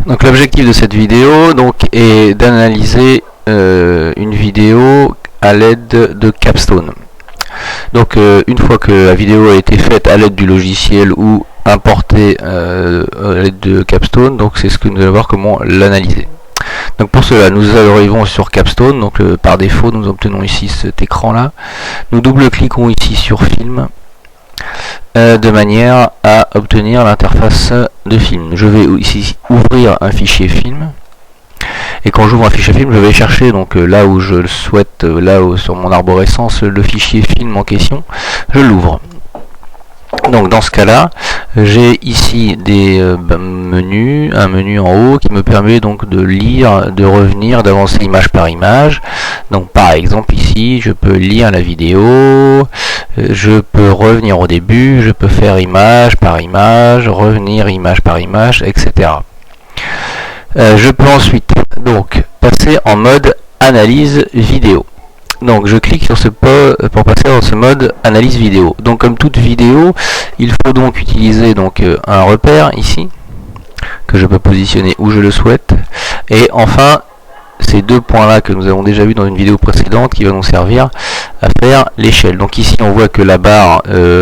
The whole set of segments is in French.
Donc l'objectif de cette vidéo est d'analyser une vidéo à l'aide de Capstone. Donc une fois que la vidéo a été faite à l'aide du logiciel ou importée à l'aide de Capstone, donc c'est ce que nous allons voir comment l'analyser. Donc pour cela, nous arrivons sur Capstone. Donc par défaut, nous obtenons ici cet écran là. Nous double-cliquons ici sur film de manière à obtenir l'interface de film. Je vais ici ouvrir un fichier film. Et quand j'ouvre un fichier film, je vais chercher donc là où je le souhaite, sur mon arborescence, le fichier film en question. Je l'ouvre. Donc dans ce cas-là, j'ai ici des menus, un menu en haut qui me permet donc de lire, de revenir, d'avancer image par image. Donc par exemple ici, je peux lire la vidéo, je peux revenir au début, je peux faire image par image, revenir image par image, etc. Je peux ensuite donc passer en mode analyse vidéo. Donc je clique sur ce pour passer dans ce mode analyse vidéo. Donc comme toute vidéo, il faut donc utiliser un repère ici que je peux positionner où je le souhaite. Et enfin ces deux points là que nous avons déjà vu dans une vidéo précédente qui va nous servir à faire l'échelle. Donc ici on voit que la barre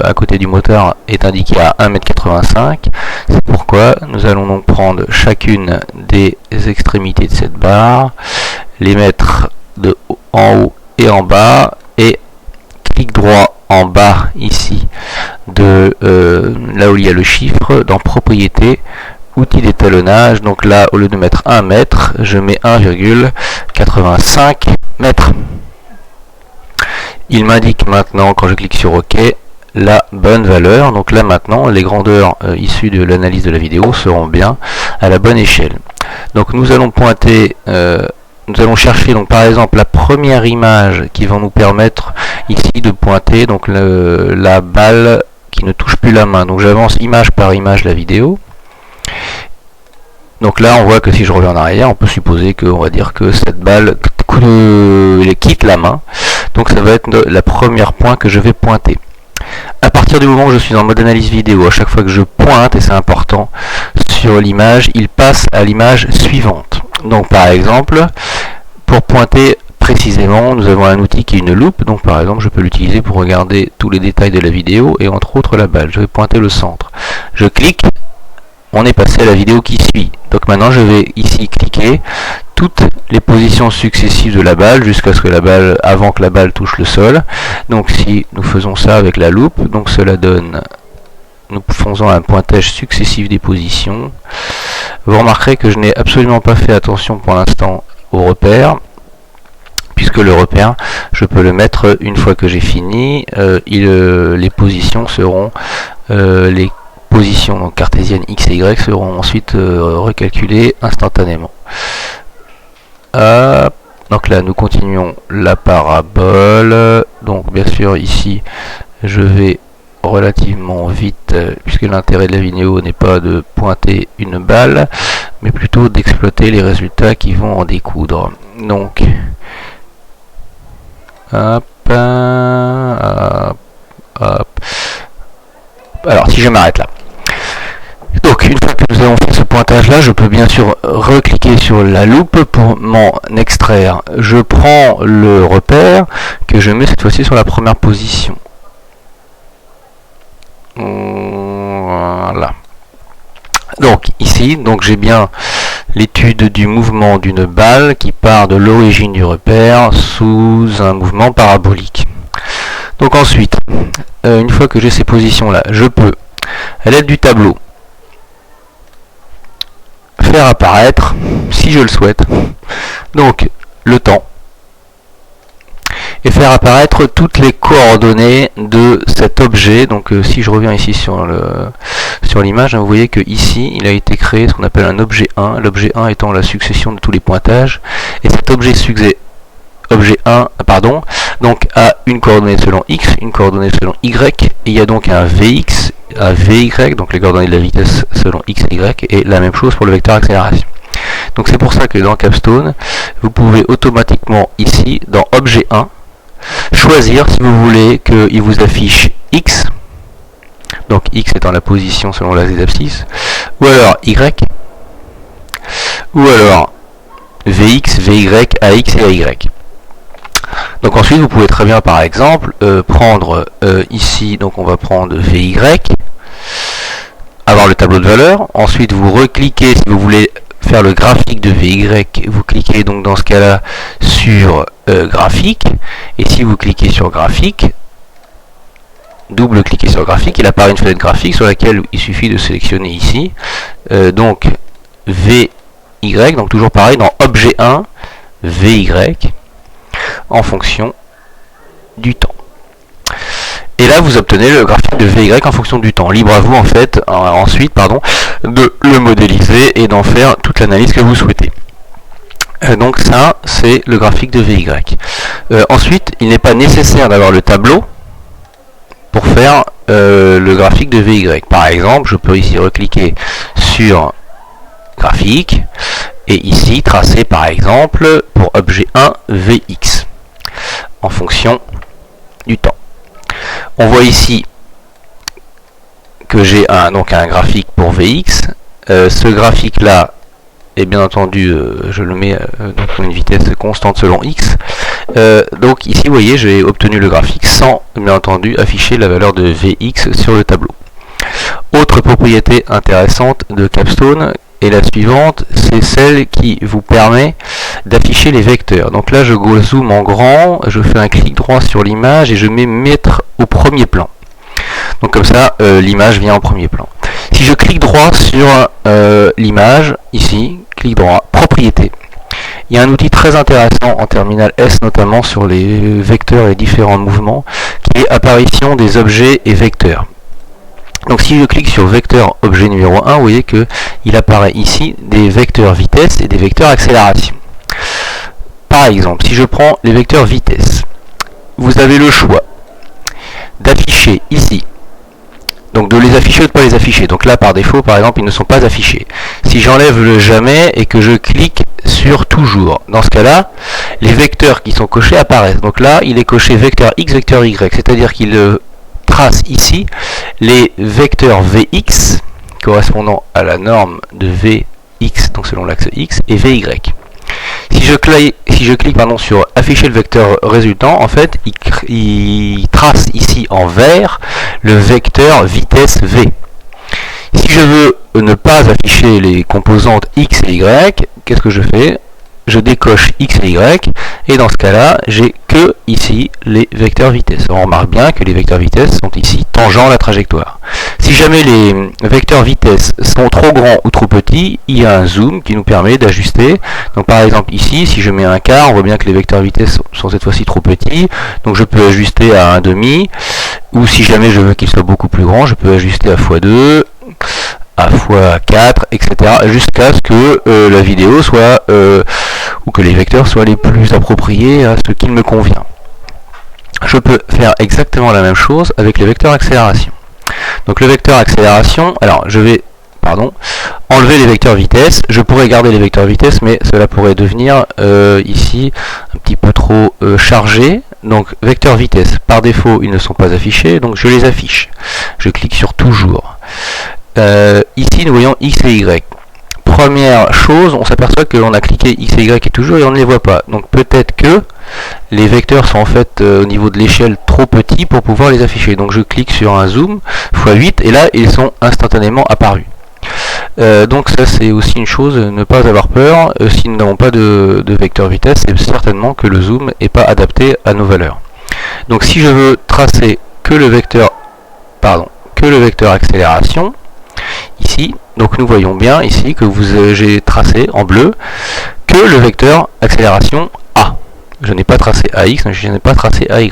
à côté du moteur est indiquée à 1,85 m. C'est pourquoi nous allons donc prendre chacune des extrémités de cette barre, les mettre de en haut et en bas, et clic droit en bas ici de là où il y a le chiffre, dans propriétés, outils d'étalonnage. Donc là, au lieu de mettre 1 mètre, je mets 1,85 mètres. Il m'indique maintenant, quand je clique sur OK, la bonne valeur. Donc là maintenant, les grandeurs issues de l'analyse de la vidéo seront bien à la bonne échelle. Donc nous allons pointer nous allons chercher donc par exemple la première image qui va nous permettre ici de pointer donc la balle qui ne touche plus la main. Donc j'avance image par image la vidéo. Donc là on voit que si je reviens en arrière, on peut supposer que on va dire que cette balle quitte la main. Donc ça va être la première point que je vais pointer. À partir du moment où je suis en mode analyse vidéo, à chaque fois que je pointe, et c'est important, sur l'image, il passe à l'image suivante. Donc par exemple, pour pointer précisément, nous avons un outil qui est une loupe. Donc par exemple, je peux l'utiliser pour regarder tous les détails de la vidéo et entre autres la balle. Je vais pointer le centre. Je clique, on est passé à la vidéo qui suit. Donc maintenant, je vais ici cliquer toutes les positions successives de la balle jusqu'à ce que la balle, avant que la balle touche le sol. Donc si nous faisons ça avec la loupe, donc cela donne, nous faisons un pointage successif des positions. Vous remarquerez que je n'ai absolument pas fait attention pour l'instant au repère, puisque le repère, je peux le mettre une fois que j'ai fini. Les positions seront les positions donc cartésiennes x et y seront ensuite recalculées instantanément. Donc là nous continuons la parabole. Donc bien sûr ici je vais relativement vite, puisque l'intérêt de la vidéo n'est pas de pointer une balle, mais plutôt d'exploiter les résultats qui vont en découdre. Donc hop, hop, hop. Alors si je m'arrête là. Donc une fois que nous avons fait ce pointage là, je peux bien sûr recliquer sur la loupe pour m'en extraire. Je prends le repère que je mets cette fois-ci sur la première position. Voilà. Donc ici, donc j'ai bien l'étude du mouvement d'une balle qui part de l'origine du repère sous un mouvement parabolique. Donc ensuite, une fois que j'ai ces positions là, je peux, à l'aide du tableau, faire apparaître, si je le souhaite, donc le temps, et faire apparaître toutes les coordonnées de cet objet. Donc si je reviens ici sur l'image, vous voyez que ici il a été créé ce qu'on appelle un objet 1, l'objet 1 étant la succession de tous les pointages, et cet objet 1 donc a une coordonnée selon x, une coordonnée selon y, et il y a donc un vx, un vy, donc les coordonnées de la vitesse selon x et y, et la même chose pour le vecteur accélération. Donc c'est pour ça que dans Capstone, vous pouvez automatiquement ici, dans objet 1, choisir si vous voulez qu'il vous affiche x, donc x étant la position selon la z-abscisse, ou alors y, ou alors Vx, Vy, Ax et Ay. Donc ensuite vous pouvez très bien par exemple prendre ici, donc on va prendre Vy, avoir le tableau de valeur, ensuite vous recliquez si vous voulez faire le graphique de Vy, vous cliquez donc dans ce cas là sur graphique, et si vous cliquez sur graphique, double-cliquez sur graphique, il apparaît une fenêtre graphique sur laquelle il suffit de sélectionner ici donc Vy, donc toujours pareil dans objet 1 Vy en fonction du temps. Et là vous obtenez le graphique de Vy en fonction du temps. Libre à vous en fait ensuite de le modéliser et d'en faire toute l'analyse que vous souhaitez. Donc ça c'est le graphique de Vy. Ensuite il n'est pas nécessaire d'avoir le tableau pour faire le graphique de Vy. Par exemple je peux ici recliquer sur graphique et ici tracer par exemple pour objet 1 Vx en fonction du temps. On voit ici que j'ai un graphique pour Vx. Ce graphique là est bien entendu, je le mets dans une vitesse constante selon x. Donc ici vous voyez j'ai obtenu le graphique sans bien entendu afficher la valeur de Vx sur le tableau. Autre propriété intéressante de Capstone est la suivante, c'est celle qui vous permet d'afficher les vecteurs. Donc là je zoome en grand, je fais un clic droit sur l'image et je mets mettre au premier plan. Donc comme ça l'image vient en premier plan. Si je clique droit sur l'image, ici, clic droit, propriété. Il y a un outil très intéressant en terminal S, notamment sur les vecteurs et différents mouvements, qui est apparition des objets et vecteurs. Donc si je clique sur vecteur objet numéro 1, vous voyez qu'il apparaît ici des vecteurs vitesse et des vecteurs accélération. Par exemple, si je prends les vecteurs vitesse, vous avez le choix d'afficher ici, donc de les afficher ou de ne pas les afficher. Donc là par défaut par exemple ils ne sont pas affichés. Si j'enlève le jamais et que je clique sur toujours, dans ce cas là les vecteurs qui sont cochés apparaissent. Donc là il est coché vecteur x, vecteur y, c'est-à-dire qu'il trace ici les vecteurs Vx correspondant à la norme de Vx, donc selon l'axe x, et Vy. Si je clique sur afficher le vecteur résultant, en fait il trace ici en vert le vecteur vitesse V. Si je veux ne pas afficher les composantes x et y, qu'est-ce que je fais? Je décoche x et y, et dans ce cas-là, j'ai que ici les vecteurs vitesse. On remarque bien que les vecteurs vitesse sont ici tangents à la trajectoire. Si jamais les vecteurs vitesse sont trop grands ou trop petits, il y a un zoom qui nous permet d'ajuster. Donc par exemple ici, si je mets un quart, on voit bien que les vecteurs vitesse sont cette fois-ci trop petits. Donc je peux ajuster à 1,5. Ou si jamais je veux qu'ils soient beaucoup plus grands, je peux ajuster à x2. À x4, etc. jusqu'à ce que la vidéo soit ou que les vecteurs soient les plus appropriés à ce qu'il me convient. Je peux faire exactement la même chose avec les vecteurs accélération. Donc le vecteur accélération, alors je vais enlever les vecteurs vitesse. Je pourrais garder les vecteurs vitesse, mais cela pourrait devenir ici un petit peu trop chargé. Donc vecteurs vitesse, par défaut ils ne sont pas affichés, donc je les affiche. Je clique sur toujours. Ici nous voyons x et y. Première chose, on s'aperçoit que l'on a cliqué x et y et toujours et on ne les voit pas. Donc peut-être que les vecteurs sont en fait au niveau de l'échelle trop petits pour pouvoir les afficher. Donc je clique sur un zoom x8 et là ils sont instantanément apparus. Donc ça c'est aussi une chose, ne pas avoir peur. Si nous n'avons pas de vecteur vitesse, c'est certainement que le zoom n'est pas adapté à nos valeurs. Donc si je veux tracer que le vecteur accélération, ici, donc nous voyons bien ici que j'ai tracé en bleu que le vecteur accélération A. Je n'ai pas tracé AX, je n'ai pas tracé AY.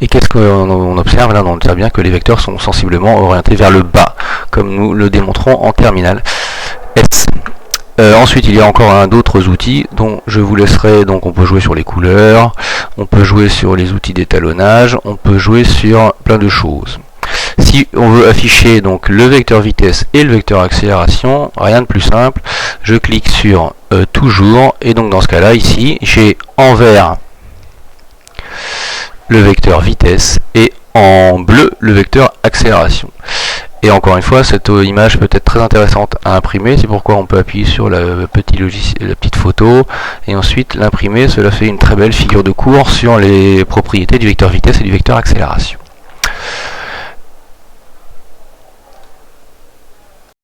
Et qu'est-ce qu'on observe là? On observe bien que les vecteurs sont sensiblement orientés vers le bas, comme nous le démontrons en terminale S. Ensuite, il y a encore d'autres outils dont je vous laisserai. Donc, on peut jouer sur les couleurs, on peut jouer sur les outils d'étalonnage, on peut jouer sur plein de choses. Si on veut afficher donc le vecteur vitesse et le vecteur accélération, rien de plus simple. Je clique sur toujours et donc dans ce cas-là, ici, j'ai en vert le vecteur vitesse et en bleu le vecteur accélération. Et encore une fois, cette image peut être très intéressante à imprimer, c'est pourquoi on peut appuyer sur la petite photo et ensuite l'imprimer. Cela fait une très belle figure de course sur les propriétés du vecteur vitesse et du vecteur accélération.